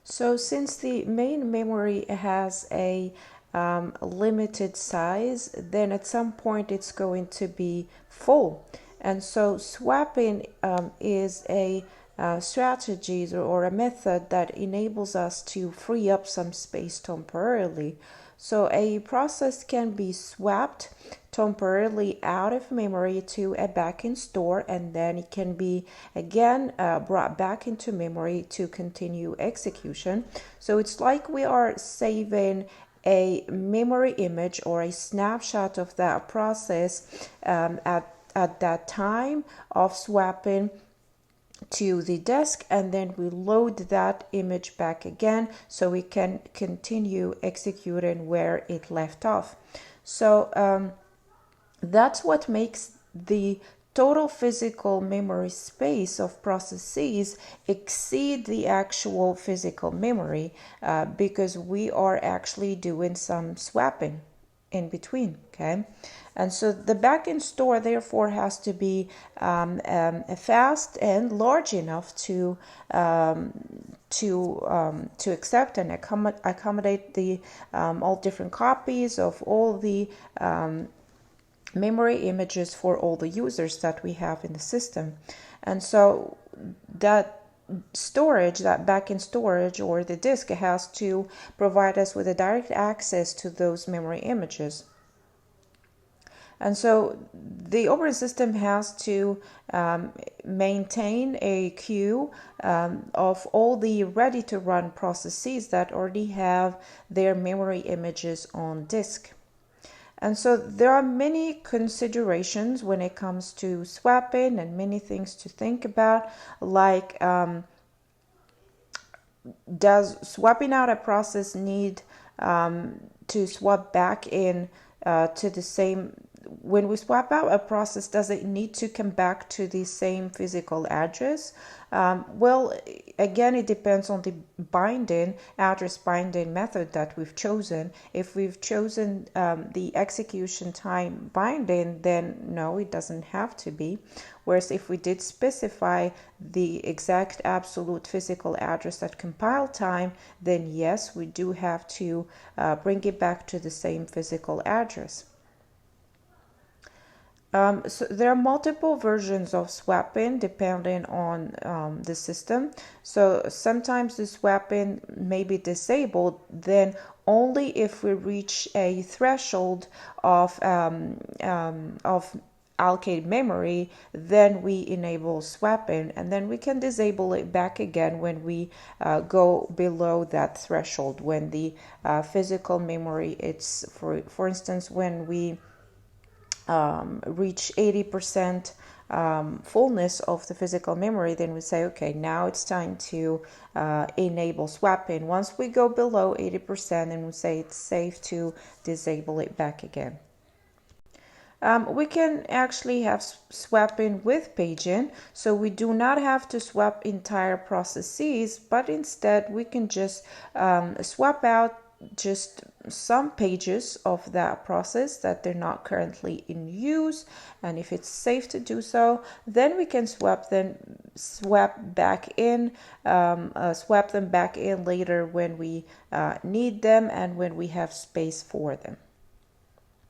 So since the main memory has a limited size, then at some point it's going to be full. And so swapping is a strategy or a method that enables us to free up some space temporarily. So a process can be swapped temporarily out of memory to a backend store, and then it can be again brought back into memory to continue execution. So it's like we are saving a memory image or a snapshot of that process at that time of swapping to the disk, and then we load that image back again so we can continue executing where it left off. So that's what makes the total physical memory space of processes exceed the actual physical memory because we are actually doing some swapping in between. Okay, and so the backend store therefore has to be fast and large enough to accept and accommodate the all different copies of all the memory images for all the users that we have in the system. And so that storage, that backend storage or the disk, has to provide us with a direct access to those memory images. And so the operating system has to maintain a queue of all the ready to run processes that already have their memory images on disk. And so there are many considerations when it comes to swapping and many things to think about, like does swapping out a process need to swap back in to the same, when we swap out a process, does it need to come back to the same physical address? Well, again, it depends on the address binding method that we've chosen. If we've chosen the execution time binding, then no, it doesn't have to be. Whereas if we did specify the exact absolute physical address at compile time, then yes, we do have to bring it back to the same physical address. So there are multiple versions of swapping depending on the system. So sometimes the swapping may be disabled then only if we reach a threshold of allocated memory, then we enable swapping, and then we can disable it back again when we go below that threshold, when the physical memory, it's for instance when we reach 80% fullness of the physical memory, then we say, okay, now it's time to enable swapping. Once we go below 80%, then we say it's safe to disable it back again. We can actually have swapping with paging, so we do not have to swap entire processes, but instead we can just swap out just some pages of that process that they're not currently in use, and if it's safe to do so, then we can swap them back in later when we need them and when we have space for them.